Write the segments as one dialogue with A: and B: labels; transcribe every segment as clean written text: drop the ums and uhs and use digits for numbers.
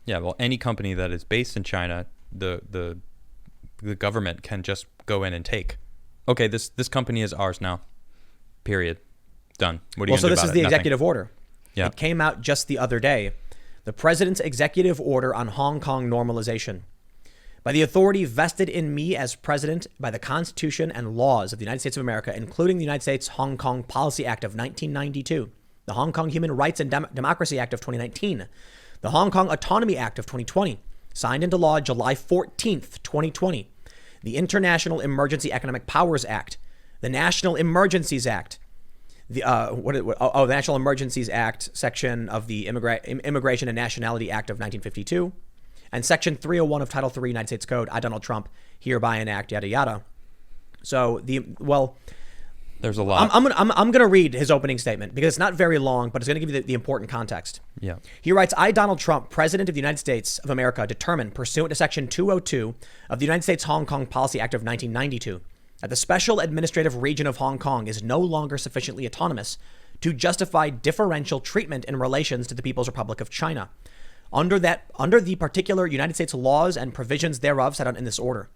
A: Yeah, well, any company that is based in China, the government can just go in and take. Okay, this company is ours now. Period. Done. What are you
B: Well, so
A: going to do
B: this
A: about
B: is
A: it?
B: the
A: Nothing.
B: executive order.
A: Yeah.
B: It came out just the other day. The president's executive order on Hong Kong normalization. By the authority vested in me as president by the Constitution and laws of the United States of America, including the United States Hong Kong Policy Act of 1992, the Hong Kong Human Rights and Democracy Act of 2019, the Hong Kong Autonomy Act of 2020, signed into law July 14th, 2020, the International Emergency Economic Powers Act, the National Emergencies Act, the National Emergencies Act section of the Immigration and Nationality Act of 1952, and Section 301 of Title III United States Code, I, Donald Trump, hereby enact, yada, yada. So,
A: there's a lot.
B: I'm going to read his opening statement because it's not very long, but it's going to give you the important context.
A: Yeah.
B: He writes, I, Donald Trump, President of the United States of America, determine, pursuant to Section 202 of the United States Hong Kong Policy Act of 1992, that the special administrative region of Hong Kong is no longer sufficiently autonomous to justify differential treatment in relations to the People's Republic of China, under the particular United States laws and provisions thereof set out in this order.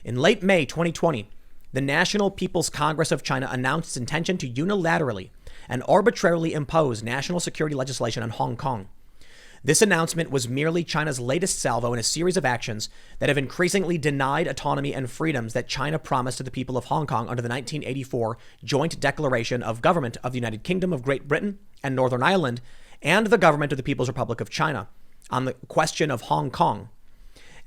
B: In late May 2020, the National People's Congress of China announced its intention to unilaterally and arbitrarily impose national security legislation on Hong Kong. This announcement was merely China's latest salvo in a series of actions that have increasingly denied autonomy and freedoms that China promised to the people of Hong Kong under the 1984 Joint Declaration of Government of the United Kingdom of Great Britain and Northern Ireland and the Government of the People's Republic of China on the question of Hong Kong.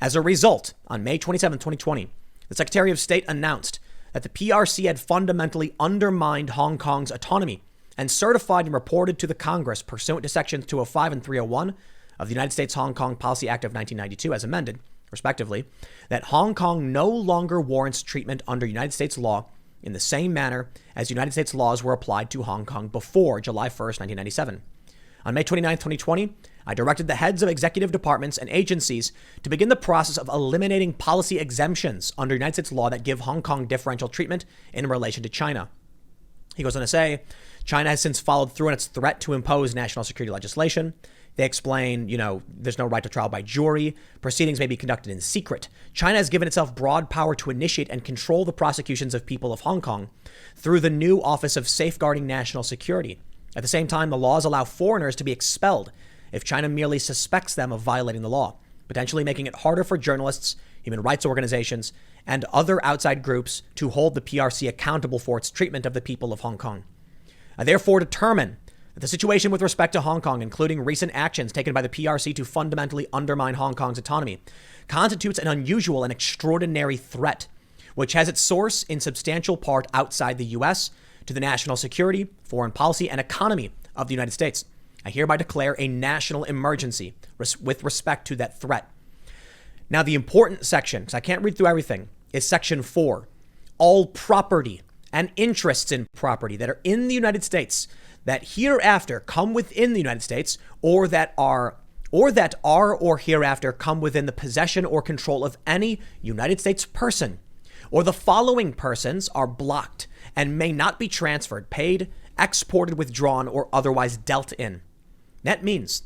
B: As a result, on May 27, 2020, the Secretary of State announced that the PRC had fundamentally undermined Hong Kong's autonomy and certified and reported to the Congress pursuant to Sections 205 and 301 of the United States Hong Kong Policy Act of 1992 as amended, respectively, that Hong Kong no longer warrants treatment under United States law in the same manner as United States laws were applied to Hong Kong before July 1st, 1997. On May 29, 2020, I directed the heads of executive departments and agencies to begin the process of eliminating policy exemptions under United States law that give Hong Kong differential treatment in relation to China. He goes on to say, China has since followed through on its threat to impose national security legislation. They explain, there's no right to trial by jury. Proceedings may be conducted in secret. China has given itself broad power to initiate and control the prosecutions of people of Hong Kong through the new Office of Safeguarding National Security. At the same time, the laws allow foreigners to be expelled if China merely suspects them of violating the law, potentially making it harder for journalists, human rights organizations, and other outside groups to hold the PRC accountable for its treatment of the people of Hong Kong. I therefore determine that the situation with respect to Hong Kong, including recent actions taken by the PRC to fundamentally undermine Hong Kong's autonomy, constitutes an unusual and extraordinary threat, which has its source in substantial part outside the U.S. to the national security, foreign policy, and economy of the United States. I hereby declare a national emergency with respect to that threat. Now, the important section, because I can't read through everything, is Section 4. All property and interests in property that are in the United States that hereafter come within the United States or that are or hereafter come within the possession or control of any United States person or the following persons are blocked and may not be transferred, paid, exported, withdrawn, or otherwise dealt in. That means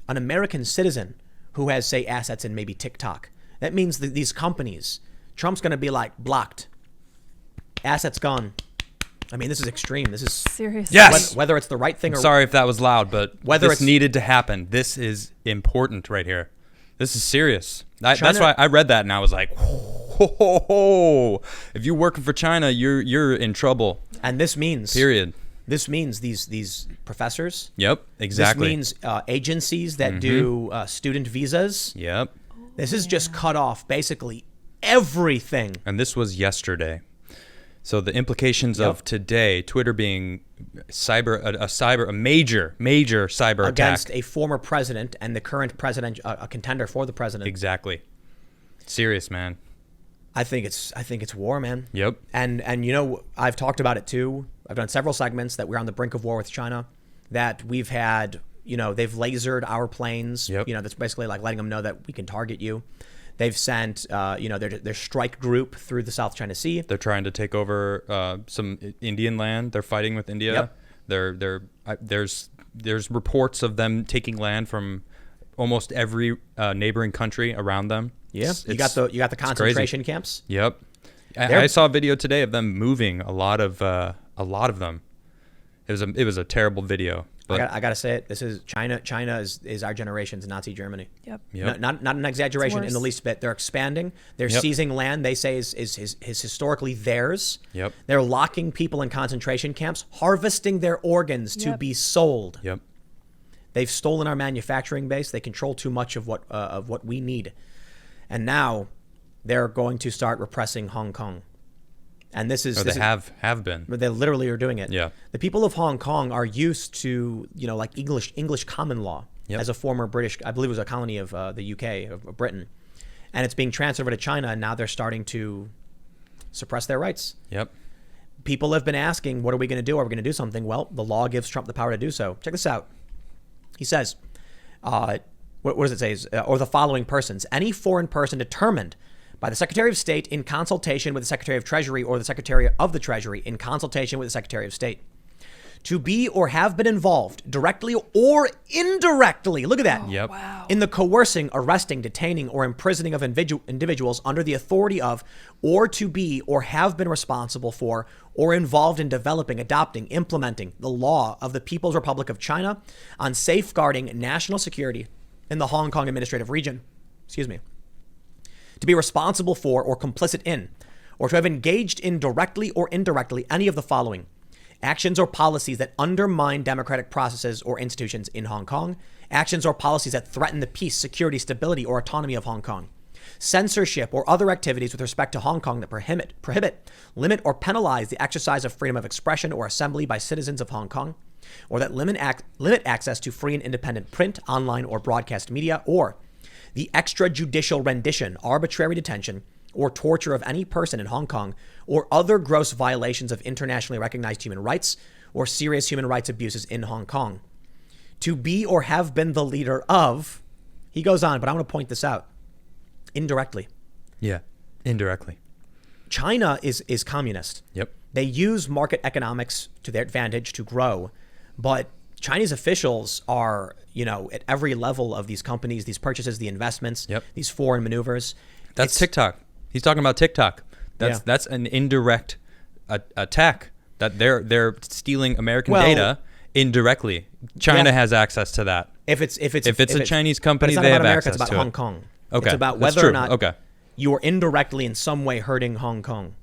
B: an American citizen who has, say, assets in maybe TikTok. That means that these companies, Trump's going to be like blocked. Assets gone. I mean, this is extreme. This is
C: serious.
A: Yes.
B: Whether it's the right thing or
A: sorry if that was loud, but
B: whether
A: this
B: it's
A: needed to happen. This is important right here. This is serious. That's
B: China-
A: why I read that and I was like, ho, ho, ho. If you're working for China, you're in trouble.
B: And this means
A: Period.
B: This means these professors.
A: Yep. Exactly.
B: This means agencies that do student visas.
A: Yep.
B: This is just cut off basically everything.
A: And this was yesterday. So the implications of today, Twitter being a major cyber
B: against
A: attack
B: a former president and the current president, a contender for the president.
A: Exactly. Serious, man.
B: I think it's war, man.
A: Yep.
B: And I've talked about it too. I've done several segments that we're on the brink of war with China, that we've had, they've lasered our planes.
A: Yep.
B: That's basically like letting them know that we can target you. They've sent, their strike group through the South China Sea.
A: They're trying to take over some Indian land. They're fighting with India.
B: Yep.
A: There's reports of them taking land from almost every neighboring country around them.
B: Yeah, you got the concentration camps.
A: Yep, I saw a video today of them moving a lot of them. It was a terrible video. But
B: I gotta say it. This is China. China is our generation's Nazi Germany.
A: Yep.
B: Not an exaggeration in the least bit. They're expanding. They're seizing land they say is historically theirs.
A: Yep.
B: They're locking people in concentration camps, harvesting their organs to be sold.
A: Yep.
B: They've stolen our manufacturing base. They control too much of what we need, and now they're going to start repressing Hong Kong. And this is
A: have been.
B: They literally are doing it.
A: Yeah.
B: The people of Hong Kong are used to, like English common law as a former British, I believe it was a colony of the UK, of Britain. And it's being transferred to China, and now they're starting to suppress their rights.
A: Yep.
B: People have been asking, what are we going to do? Are we going to do something? Well, the law gives Trump the power to do so. Check this out. He says, what does it say? Or the following persons, any foreign person determined by the Secretary of State in consultation with the Secretary of Treasury or the Secretary of the Treasury in consultation with the Secretary of State to be or have been involved directly or indirectly, look at that,
C: Wow.
B: in the coercing, arresting, detaining, or imprisoning of individuals under the authority of, or to be or have been responsible for, or involved in developing, adopting, implementing the law of the People's Republic of China on safeguarding national security in the Hong Kong Administrative Region. To be responsible for or complicit in, or to have engaged in directly or indirectly any of the following: actions or policies that undermine democratic processes or institutions in Hong Kong, actions or policies that threaten the peace, security, stability, or autonomy of Hong Kong, censorship or other activities with respect to Hong Kong that prohibit, limit, or penalize the exercise of freedom of expression or assembly by citizens of Hong Kong, or that limit access to free and independent print, online, or broadcast media, or the extrajudicial rendition, arbitrary detention, or torture of any person in Hong Kong, or other gross violations of internationally recognized human rights or serious human rights abuses in Hong Kong. To be or have been the leader of, he goes on, but I want to point this out, indirectly.
A: Yeah, indirectly.
B: China is communist.
A: Yep.
B: They use market economics to their advantage to grow, but Chinese officials are, at every level of these companies, these purchases, the investments, these foreign maneuvers.
A: That's TikTok. He's talking about TikTok. That's an indirect attack that they're stealing American data indirectly. China has access to that.
B: If it's
A: a Chinese company,
B: they
A: have
B: America,
A: access to it.
B: It's about Hong Kong.
A: Okay.
B: It's about whether or not you are indirectly in some way hurting Hong Kong.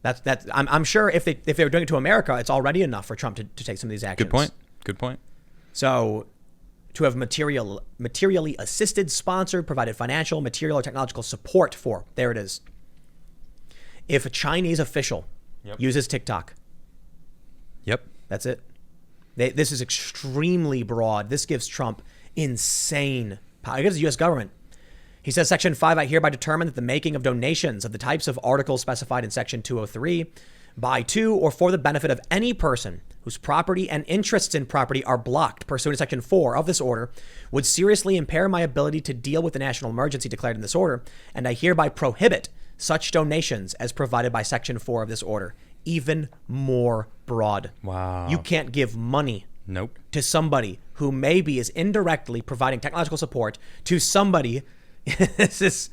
B: I'm sure if they were doing it to America, it's already enough for Trump to take some of these actions.
A: Good point.
B: So, to have materially assisted, sponsored, provided financial, material, or technological support for, there it is. If a Chinese official uses TikTok, that's it. This is extremely broad. This gives Trump insane power. It gives the U.S. government. He says, Section 5, I hereby determine that the making of donations of the types of articles specified in Section 203 by, to, or for the benefit of any person whose property and interests in property are blocked pursuant to Section 4 of this order would seriously impair my ability to deal with the national emergency declared in this order, and I hereby prohibit such donations as provided by Section 4 of this order. Even more broad.
A: Wow.
B: You can't give money to somebody who maybe is indirectly providing technological support to somebody. This is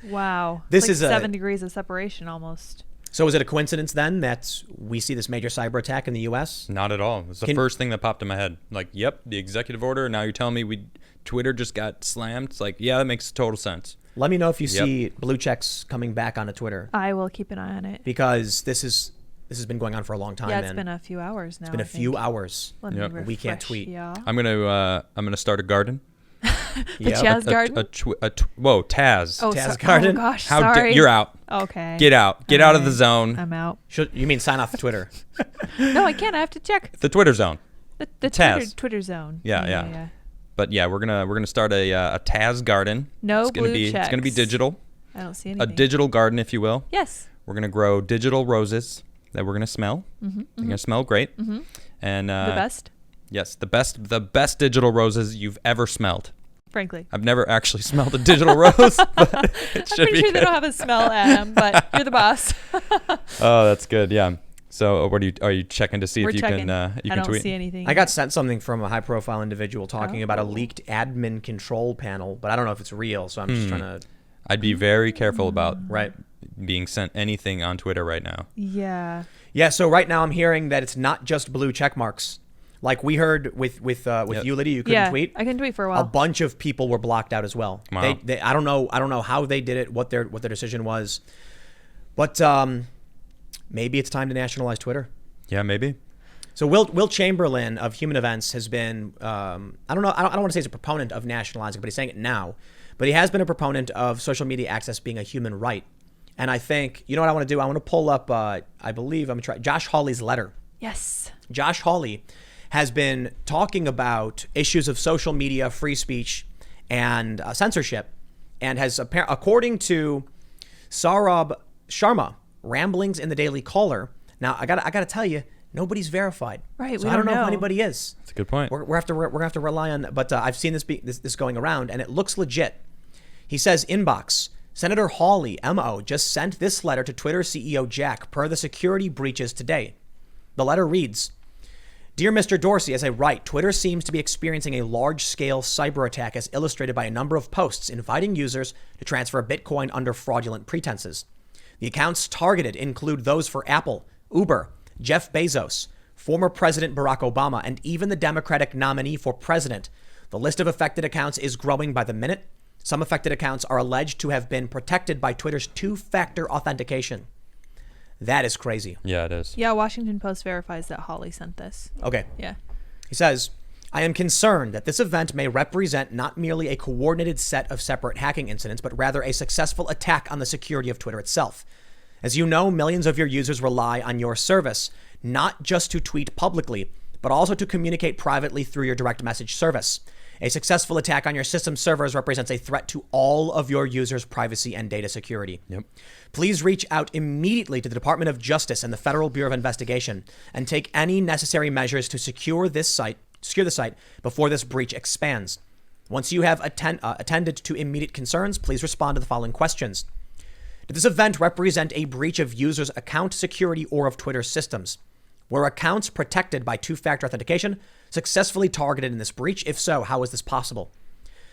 C: This is 7 degrees of separation almost.
B: So is it a coincidence then that we see this major cyber attack in the U.S.?
A: Not at all. It's the first thing that popped in my head. Like, yep, the executive order. Now you're telling me Twitter just got slammed. It's like, yeah, that makes total sense.
B: Let me know if you see blue checks coming back onto Twitter.
C: I will keep an eye on it.
B: Because this has been going on for a long time.
C: Yeah, it's been a few hours now.
B: It's been a few hours.
C: Let me refresh,
B: we can't tweet.
C: Yeah.
A: I'm gonna start a garden.
C: The Chaz garden?
A: Whoa, Taz.
C: Oh,
B: Taz garden?
C: Oh, gosh, sorry.
A: You're out.
C: Okay.
A: Get out. Get out of the zone.
C: I'm out.
B: You mean sign off the Twitter?
C: No, I can't. I have to check.
A: The Twitter zone.
C: The
A: Taz.
C: Twitter zone.
A: Yeah. But yeah, we're gonna start a Taz garden.
C: No blue checks.
A: It's gonna be digital.
C: I don't see anything.
A: A digital garden, if you will.
C: Yes.
A: We're gonna grow digital roses that we're gonna smell. They're gonna smell great. And
C: the best.
A: Yes, the best digital roses you've ever smelled.
C: Frankly,
A: I've never actually smelled a digital rose, but it should be
C: I'm pretty sure
A: good.
C: they don't have a smell at them, but you're the boss.
A: Oh, that's good. Yeah. So what are you checking to see
C: We're
A: if you
C: checking.
A: can
C: I don't
A: tweet?
C: see anything.
B: I got sent something from a high-profile individual talking about a
C: Oh.
B: leaked admin control panel, but I don't know if it's real, so I'm just trying to...
A: I'd be very careful about
B: Right.
A: being sent anything on Twitter right now.
C: Yeah.
B: Yeah, so right now I'm hearing that it's not just blue check marks. Like we heard with
A: Yep.
B: you, Lydia, you couldn't
C: Yeah.
B: tweet.
C: I couldn't tweet for a
B: A
C: while.
B: bunch of people were blocked out as well.
A: Wow.
B: I don't know how they did it, what their decision was, but maybe it's time to nationalize Twitter.
A: Yeah, maybe.
B: So Will Chamberlain of Human Events has been I don't want to say he's a proponent of nationalizing, but he's saying it now. But he has been a proponent of social media access being a human right. And I think, you know what I want to do? I want to pull up I believe I'm going to try Josh Hawley's letter.
C: Yes.
B: Josh Hawley has been talking about issues of social media, free speech, and censorship, and has, according to Saurabh Sharma, Ramblings in the Daily Caller. Now, I gotta tell you, nobody's verified.
C: Right,
B: So
C: we
B: I don't
C: don't
B: know if
C: know.
B: anybody is.
A: That's a good point.
B: We're gonna have to rely on. But I've seen this going around, and it looks legit. He says, inbox. Senator Hawley, MO, just sent this letter to Twitter CEO Jack per the security breaches today. The letter reads, Dear Mr. Dorsey, as I write, Twitter seems to be experiencing a large-scale cyber attack as illustrated by a number of posts inviting users to transfer Bitcoin under fraudulent pretenses. The accounts targeted include those for Apple, Uber, Jeff Bezos, former President Barack Obama, and even the Democratic nominee for president. The list of affected accounts is growing by the minute. Some affected accounts are alleged to have been protected by Twitter's two-factor authentication. That is crazy.
A: Yeah, it is.
C: Yeah, Washington Post verifies that Hawley sent this.
B: Okay.
C: Yeah.
B: He says, I am concerned that this event may represent not merely a coordinated set of separate hacking incidents, but rather a successful attack on the security of Twitter itself. As you know, millions of your users rely on your service, not just to tweet publicly, but also to communicate privately through your direct message service. A successful attack on your system servers represents a threat to all of your users' privacy and data security.
A: Yep.
B: Please reach out immediately to the Department of Justice and the Federal Bureau of Investigation and take any necessary measures to secure the site before this breach expands. Once you have attended to immediate concerns, please respond to the following questions. Did this event represent a breach of users' account security or of Twitter's systems? Were accounts protected by two-factor authentication successfully targeted in this breach? If so, how is this possible?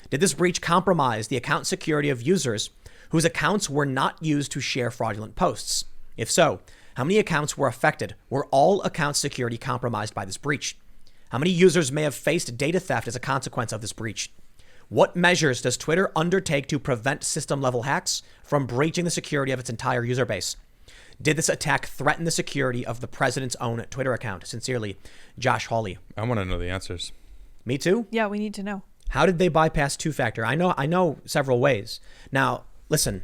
B: Did this breach compromise the account security of users whose accounts were not used to share fraudulent posts? If so, how many accounts were affected? Were all account security compromised by this breach? How many users may have faced data theft as a consequence of this breach? What measures does Twitter undertake to prevent system-level hacks from breaching the security of its entire user base? Did this attack threaten the security of the president's own Twitter account? Sincerely, Josh Hawley.
A: I want to know the answers.
B: Me too.
C: Yeah, we need to know.
B: How did they bypass two-factor? I know several ways. Now, listen,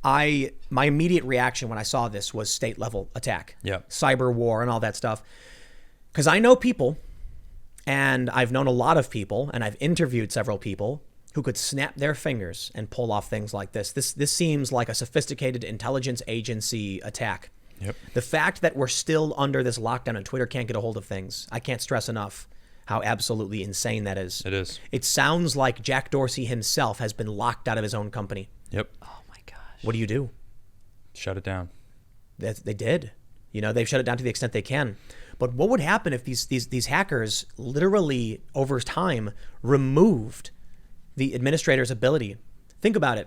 B: my immediate reaction when I saw this was state-level attack.
A: Yeah.
B: Cyber war and all that stuff. Because I know people, and I've known a lot of people, and I've interviewed several people who could snap their fingers and pull off things like this. This seems like a sophisticated intelligence agency attack.
A: Yep.
B: The fact that we're still under this lockdown and Twitter can't get a hold of things, I can't stress enough how absolutely insane that is.
A: It is.
B: It sounds like Jack Dorsey himself has been locked out of his own company.
A: Yep.
C: Oh my gosh.
B: What do you do?
A: Shut it down.
B: They did. You know, they've shut it down to the extent they can. But what would happen if these hackers literally over time removed the administrator's ability? Think about it.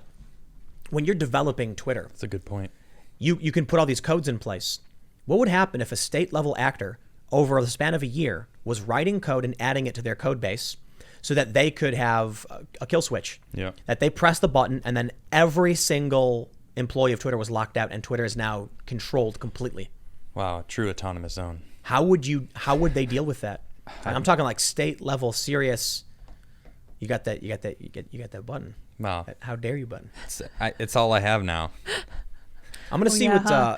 B: When you're developing Twitter,
A: That's a good point.
B: you can put all these codes in place. What would happen if a state level actor over the span of a year was writing code and adding it to their code base so that they could have a kill switch?
A: Yeah.
B: That they press the button and then every single employee of Twitter was locked out and Twitter is now controlled completely.
A: Wow. True autonomous zone.
B: How would they deal with that? I'm talking like state level serious. You got that button.
A: Wow.
B: How dare you button.
A: It's all I have now.
B: I'm gonna see
C: yeah,
B: what.
C: huh?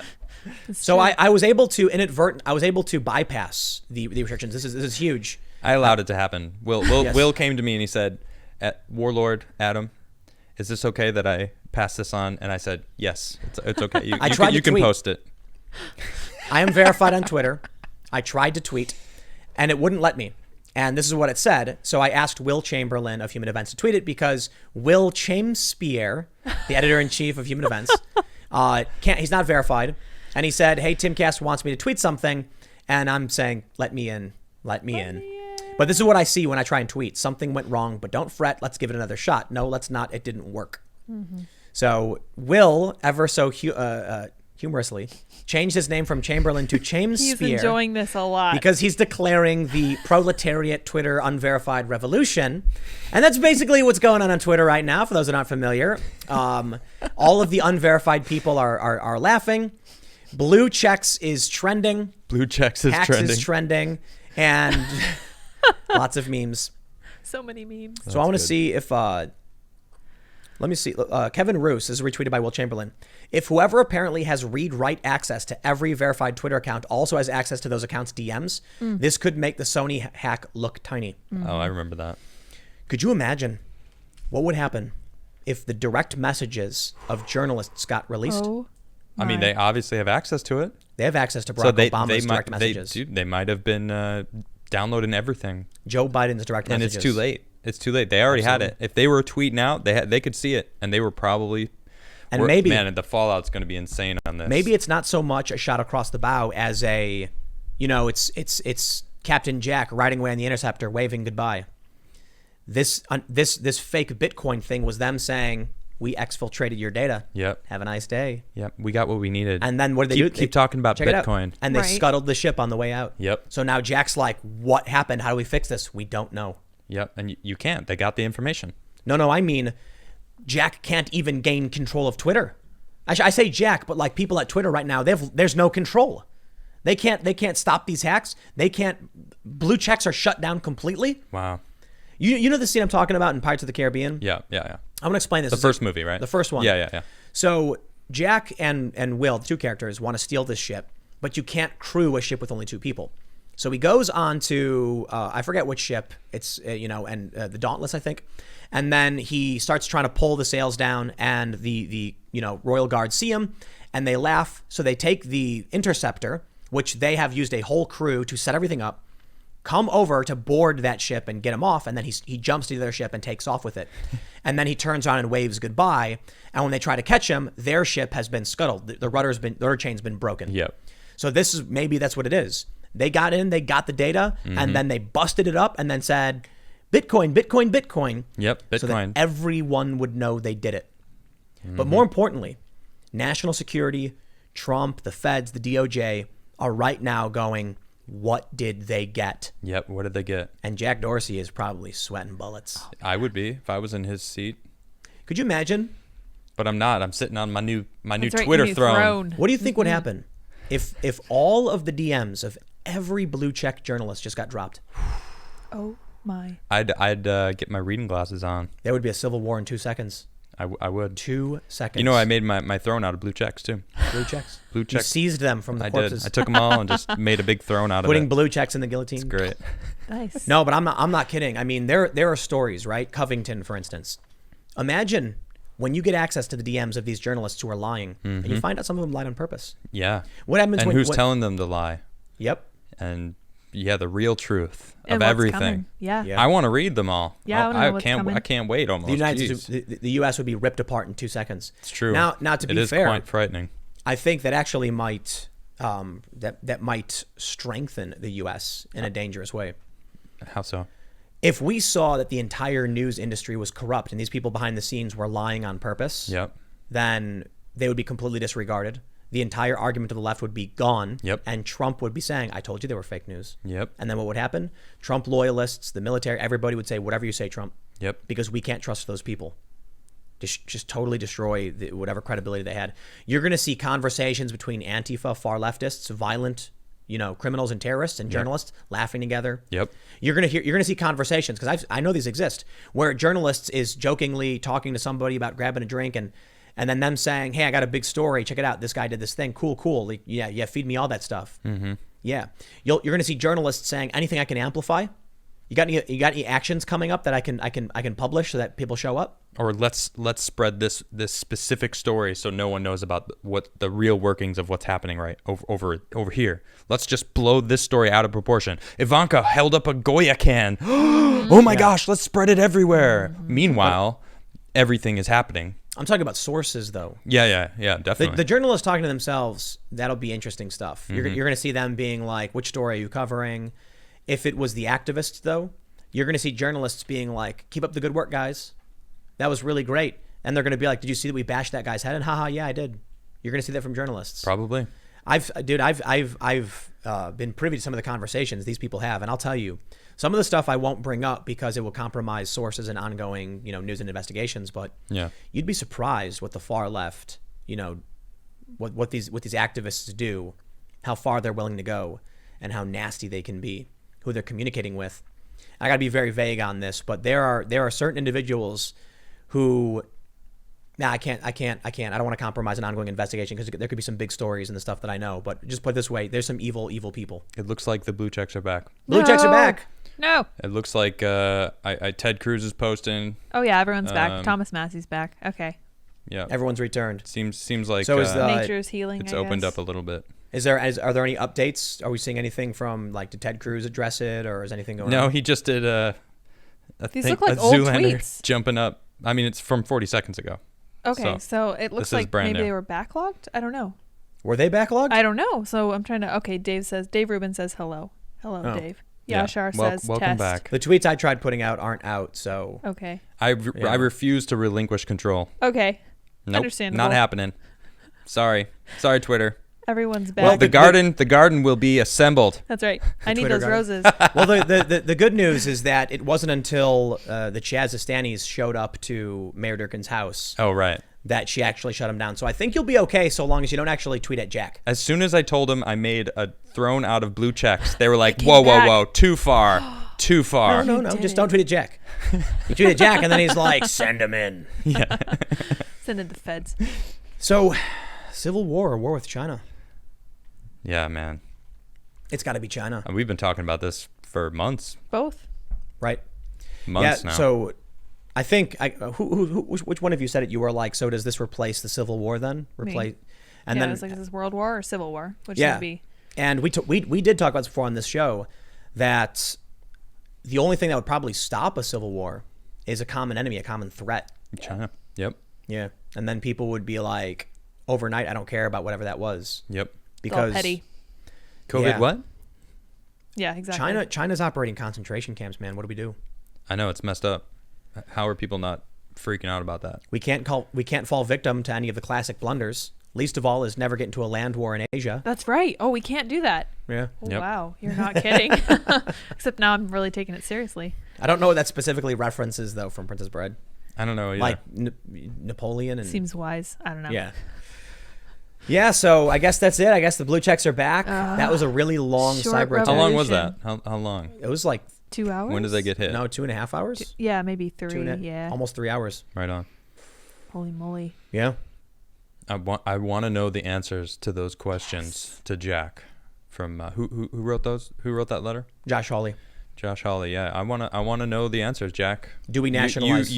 B: So I was able to bypass the restrictions. This is huge.
A: I allowed it to happen.
B: Yes.
A: Will came to me and he said, Warlord Adam, is this okay that I pass this on? And I said, yes, it's okay. You can
B: tweet.
A: post it.
B: I am verified on Twitter. I tried to tweet, and it wouldn't let me. And this is what it said. So I asked Will Chamberlain of Human Events to tweet it because Will Chamspier, the editor-in-chief of Human Events, he's not verified. And he said, hey, Timcast wants me to tweet something. And I'm saying, let me in. Let me in. But this is what I see when I try and tweet. Something went wrong, but don't fret. Let's give it another shot. No, let's not. It didn't work. So Will, ever so humorously, changed his name from Chamberlain to Chamespeare.
C: He's enjoying this a lot.
B: Because he's declaring the proletariat Twitter unverified revolution. And that's basically what's going on Twitter right now, for those that aren't familiar. All of the unverified people are laughing. Blue checks is trending.
A: Blue checks is
B: Hacks
A: trending.
B: is trending. And lots of memes.
C: So many memes.
B: So I want to see if... let me see. Kevin Roos is retweeted by Will Chamberlain. If whoever apparently has read-write access to every verified Twitter account also has access to those accounts' DMs, this could make the Sony hack look tiny.
A: Oh, I remember that.
B: Could you imagine what would happen if the direct messages of journalists got released?
C: Oh,
A: I mean,
C: my.
A: they obviously have access to it.
B: They have access to Barack Obama's direct messages.
A: They might have been downloading everything.
B: Joe Biden's direct
A: And
B: messages.
A: it's too late. It's too late. They already had it. If they were tweeting out, they could see it, and they were probably.
B: And maybe,
A: man, the fallout's going to be insane on this.
B: Maybe it's not so much a shot across the bow as a, it's Captain Jack riding away on the Interceptor, waving goodbye. This fake Bitcoin thing was them saying, we exfiltrated your data.
A: Yep.
B: Have a nice day.
A: Yep. We got what we needed.
B: And then what did they do?
A: Keep talking about
B: Check it out.
A: Bitcoin.
B: And they
C: Right.
B: scuttled the ship on the way out.
A: Yep.
B: So now Jack's like, what happened? How do we fix this? We don't know.
A: Yep. And you can't. They got the information.
B: No, I mean, Jack can't even gain control of Twitter. I say Jack, but like people at Twitter right now, there's no control. They can't stop these hacks. They can't. Blue checks are shut down completely.
A: Wow.
B: You know the scene I'm talking about in Pirates of the Caribbean?
A: Yeah.
B: I'm gonna explain this.
A: The first movie, right?
B: The first one.
A: Yeah.
B: So Jack and Will, the two characters, want to steal this ship, but you can't crew a ship with only two people. So he goes on to I forget which ship. It's the Dauntless, I think. And then he starts trying to pull the sails down, and the Royal Guard see him, and they laugh. So they take the Interceptor, which they have used a whole crew to set everything up, come over to board that ship and get him off, and then he jumps to their ship and takes off with it. And then he turns around and waves goodbye. And when they try to catch him, their ship has been scuttled. The rudder chain's been broken.
A: Yep.
B: So maybe that's what it is. They got in, they got the data, and then they busted it up and then said, Bitcoin.
A: Yep. Bitcoin.
B: So that everyone would know they did it. But more importantly, national security, Trump, the feds, the DOJ are right now going, what did they get?
A: Yep. What did they get?
B: And Jack Dorsey is probably sweating bullets.
A: I would be if I was in his seat,
B: Could you imagine?
A: but I'm not. I'm sitting on my new
C: That's right,
A: Twitter
C: your new
A: throne.
B: What do you think would happen if all of the DMs of every blue check journalist just got dropped?
C: Oh my.
A: I'd get my reading glasses on.
B: There would be a civil war in 2 seconds.
A: I would.
B: 2 seconds.
A: You know, I made my throne out of blue checks too.
B: blue checks.
A: Blue
B: You
A: checks.
B: seized them from the
A: I
B: corpses.
A: did. I took them all and just made a big throne out of
B: Putting
A: it.
B: blue checks in the guillotine.
A: It's great.
C: Nice.
B: No, but I'm not kidding. I mean, there are stories, right? Covington, for instance. Imagine when you get access to the DMs of these journalists who are lying, and you find out some of them lied on purpose.
A: Yeah.
B: What happens
A: And
B: when
A: who's telling them to lie?
B: Yep.
A: And yeah, the real truth
C: And
A: of
C: what's
A: everything.
C: coming. Yeah.
B: Yeah.
A: I want to read them all.
C: Yeah, I wanna know what's
A: can't.
C: coming.
A: I can't wait. Almost.
B: The United
A: Jeez.
B: States, the U.S. would be ripped apart in 2 seconds.
A: It's true.
B: Now to be
A: it is
B: fair,
A: quite frightening.
B: I think that actually might that might strengthen the U.S. in a dangerous way.
A: How so?
B: If we saw that the entire news industry was corrupt and these people behind the scenes were lying on purpose,
A: Yep.
B: then they would be completely disregarded. The entire argument of the left would be gone.
A: Yep.
B: And Trump would be saying, I told you they were fake news.
A: Yep.
B: And then what would happen? Trump loyalists, the military, everybody would say, whatever you say, Trump.
A: Yep.
B: Because we can't trust those people. Just totally destroy whatever credibility they had. You're going to see conversations between Antifa, far leftists, violent, criminals and terrorists and journalists laughing together.
A: Yep.
B: You're gonna see conversations, because I know these exist, where journalists is jokingly talking to somebody about grabbing a drink and then them saying, hey, I got a big story, check it out, this guy did this thing, cool, like, yeah, feed me all that stuff. Yeah, you're gonna see journalists saying, anything I can amplify. You got any actions coming up that I can publish so that people show up?
A: Or let's spread this specific story so no one knows about what the real workings of what's happening right over here. Let's just blow this story out of proportion. Ivanka held up a Goya can. Oh my gosh, let's spread it everywhere. Meanwhile, everything is happening
B: I'm talking about sources, though.
A: Yeah,
B: The,
A: definitely.
B: the journalists talking to themselves, that'll be interesting stuff. You're going to see them being like, which story are you covering? If it was the activists, though, you're going to see journalists being like, keep up the good work, guys. That was really great. And they're going to be like, did you see that we bashed that guy's head? And haha, yeah, I did. You're going to see that from journalists.
A: Probably.
B: I've been privy to some of the conversations these people have, and I'll tell you, some of the stuff I won't bring up because it will compromise sources and ongoing, news and investigations. But
A: Yeah.
B: you'd be surprised what the far left, what these activists do, how far they're willing to go, and how nasty they can be, who they're communicating with. I got to be very vague on this, but there are certain individuals who. Nah, I can't. I don't want to compromise an ongoing investigation because there could be some big stories and the stuff that I know. But just put it this way, there's some evil people.
A: It looks like the blue checks are back.
B: Blue checks are back.
C: No.
A: It looks like Ted Cruz is posting.
C: Oh yeah, everyone's back. Thomas Massey's back. Okay.
A: Yeah.
B: Everyone's returned.
A: Seems like
B: So is the-
C: Nature's healing.
A: it's
C: I
A: opened
C: guess.
A: up a little bit.
B: Are there any updates? Are we seeing anything from did Ted Cruz address it, or is anything going
A: No,
B: on?
A: he just did
C: These look like old tweets.
A: jumping up. I mean, it's from 40 seconds ago.
C: Okay, so it looks
A: this is
C: like
A: brand
C: maybe
A: new.
C: they were backlogged. I don't know.
B: Were they backlogged?
C: I don't know. So I'm trying to. Okay, Dave Rubin says hello. Hello,
B: Oh.
C: Dave.
A: Yeah.
C: Yashar
A: Wel-
C: says
A: welcome
C: test.
A: back.
B: The tweets I tried putting out aren't out, so
C: Okay.
A: I
B: Yeah.
A: refuse to relinquish control.
C: Okay.
A: Nope,
C: Understandable.
A: not happening. Sorry, Twitter.
C: Everyone's back.
B: Well,
A: The garden will be assembled.
C: That's right. I need
B: Twitter
C: those
B: garden.
C: roses.
B: well, the good news is that it wasn't until the Chazastanis showed up to Mayor Durkin's house
A: Oh right.
B: that she actually shut him down. So I think you'll be okay so long as you don't actually tweet at Jack.
A: As soon as I told him I made a throne out of blue checks, they were like,
C: came
A: "Whoa,
C: back.
A: whoa, too far, too far."
B: No,
C: did
B: just
C: it.
B: don't tweet at Jack. You tweet at Jack, and then he's like, send him in.
A: Yeah.
C: Send in the feds.
B: So, civil war or war with China?
A: Yeah, man.
B: It's got to be China,
A: We've been talking about this for months
C: Both.
B: right?
A: now.
B: So I think which one of you said it? You were like, so does this replace the Civil War then? Replace, and
C: yeah,
B: then
C: it was like, is this World War or Civil War? Which
B: Yeah.
C: would be?
B: and we did talk about this before on this show that the only thing that would probably stop a civil war is a common enemy, a common threat.
A: China. Yep.
B: Yeah, and then people would be like, overnight, I don't care about whatever that was
A: Yep.
C: It's all
B: because
C: petty.
A: COVID.
B: Yeah.
A: What?
C: Yeah, exactly.
B: China's operating concentration camps, man. What do we do?
A: I know it's messed up. How are people not freaking out about that?
B: We can't fall victim to any of the classic blunders. Least of all is never get into a land war in Asia.
C: That's right. Oh, we can't do that.
B: Yeah.
C: Oh,
A: Yep.
C: wow, you're not kidding. Except now I'm really taking it seriously.
B: I don't know what that specifically references though from Princess Bride.
A: I don't know. Either.
B: Like Napoleon and
C: Seems wise. I don't know.
B: yeah. Yeah, so I guess that's it. I guess the blue checks are back. That was a really long
C: short
B: cyber attack.
A: how long was that?
C: Revolution.
A: How long?
B: It was like
C: 2 hours.
A: When did they get hit?
B: no 2.5 hours.
C: Yeah, maybe 3.
B: 2.5
C: Yeah.
B: almost 3 hours.
A: Right on.
C: Holy moly.
B: Yeah.
A: I want to know the answers to those questions to Jack from who wrote those? Who wrote that letter?
B: Josh Hawley.
A: Josh Hawley. Yeah, I want to know the answers, Jack.
B: Do we nationalize?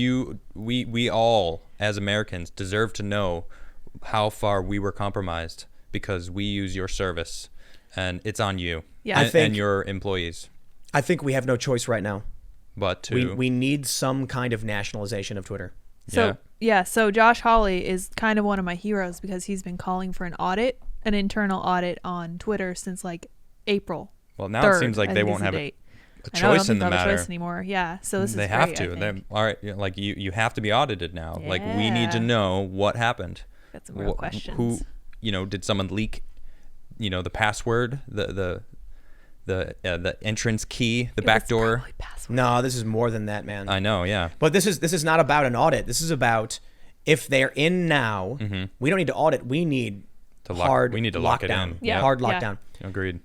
A: We all as Americans deserve to know how far we were compromised because we use your service, and it's on you.
C: Yeah.
A: and,
B: I think-
A: and your employees.
B: I think we have no choice right now.
A: But to
B: We need some kind of nationalization of Twitter.
C: So so Josh Hawley is kind of one of my heroes because he's been calling for an internal audit on Twitter since like April.
A: well, now
C: 3rd,
A: it seems like
C: I
A: they
C: think
A: won't
C: is the
A: have
C: date.
A: a
C: I know, I don't
A: choice in
C: think
A: the
C: they'll have a
A: matter.
C: choice anymore. Yeah, so this
A: They
C: is
A: have
C: great,
A: to.
C: I
A: They
C: think.
A: all right. Like you have to be audited now. Like we need to
C: Yeah.
A: know what happened.
C: Got some real questions.
A: Who, did someone leak, the password, the entrance key, the back door?
C: Probably password.
B: No, this is more than that, man.
A: I know. Yeah.
B: But this is not about an audit. This is about if they're in now, we don't need to audit. We need
A: To
B: hard
A: we need to lock it
B: lockdown.
A: in.
C: Yeah.
B: Hard
C: Yeah.
B: lockdown.
A: Agreed.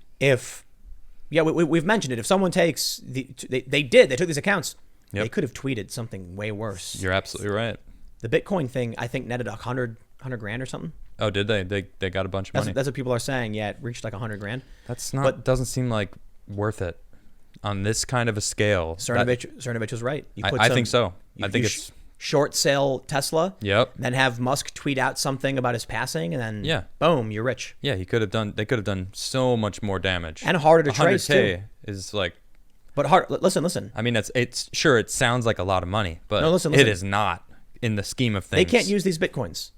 B: We've mentioned it. If someone takes they took these accounts,
A: Yep.
B: they could have tweeted something way worse.
A: You're absolutely right.
B: The Bitcoin thing, I think, netted 100 grand or something.
A: Oh, did they? They got a bunch of money.
B: That's what people are saying. Yeah, it reached like 100 grand.
A: That's not.
B: but-
A: doesn't seem like worth it on this kind of a scale.
B: Cernovich was right. You
A: I think so. I think
B: you
A: it's.
B: short sale Tesla.
A: Yep.
B: Then have Musk tweet out something about his passing, and then
A: Yeah.
B: boom, you're rich.
A: Yeah, they could have done so much more damage.
B: And harder to trace,
A: 100K is like,
B: But hard. Listen.
A: I mean, it's sure it sounds like a lot of money, but
B: No, listen.
A: it is not. in the scheme of
B: They
A: things.
B: can't use these Bitcoins.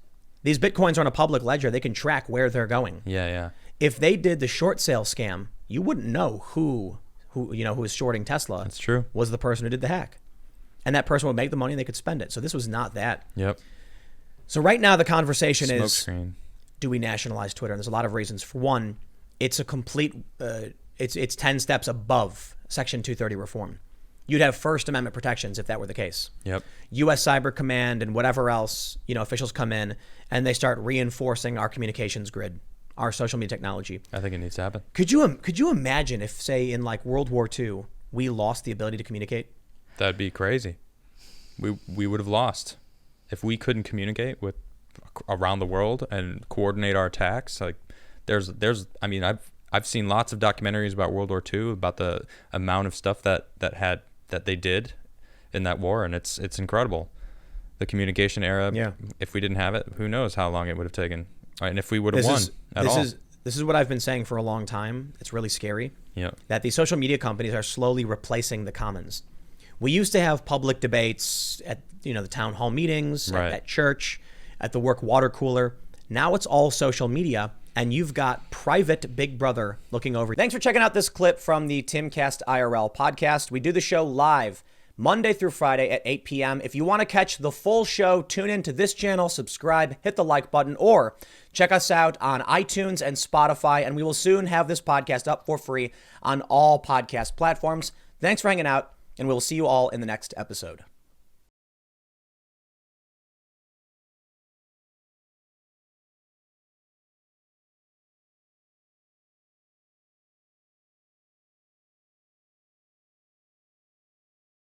B: These Bitcoins are on a public ledger. They can track where they're going.
A: Yeah.
B: If they did the short sale scam, you wouldn't know who was shorting Tesla.
A: That's true.
B: Was the person who did the hack. And that person would make the money and they could spend it. So this was not that.
A: Yep.
B: So right now the conversation
A: Smoke
B: is,
A: screen.
B: do we nationalize Twitter? And there's a lot of reasons. For one, it's a complete, it's 10 steps above Section 230 reform. You'd have First Amendment protections if that were the case.
A: Yep.
B: U.S. Cyber Command and whatever else, officials come in and they start reinforcing our communications grid, our social media technology.
A: I think it needs to happen.
B: Could you imagine if, say, in like World War II, we lost the ability to communicate?
A: That'd be crazy. We would have lost if we couldn't communicate with around the world and coordinate our attacks. Like there's I mean, I've seen lots of documentaries about World War II, about the amount of stuff that they did in that war, and it's incredible. The communication era.
B: Yeah.
A: If we didn't have it, who knows how long it would have taken. Right, and if we would have won at all.
B: This is what I've been saying for a long time. It's really scary.
A: Yeah.
B: That these social media companies are slowly replacing the commons. We used to have public debates at the town hall meetings,
A: Right.
B: at church, at the work water cooler. Now it's all social media, and you've got private Big Brother looking over. Thanks for checking out this clip from the Timcast IRL podcast. We do the show live Monday through Friday at 8 p.m. If you want to catch the full show, tune in to this channel, subscribe, hit the like button, or check us out on iTunes and Spotify, and we will soon have this podcast up for free on all podcast platforms. Thanks for hanging out, and we'll see you all in the next episode.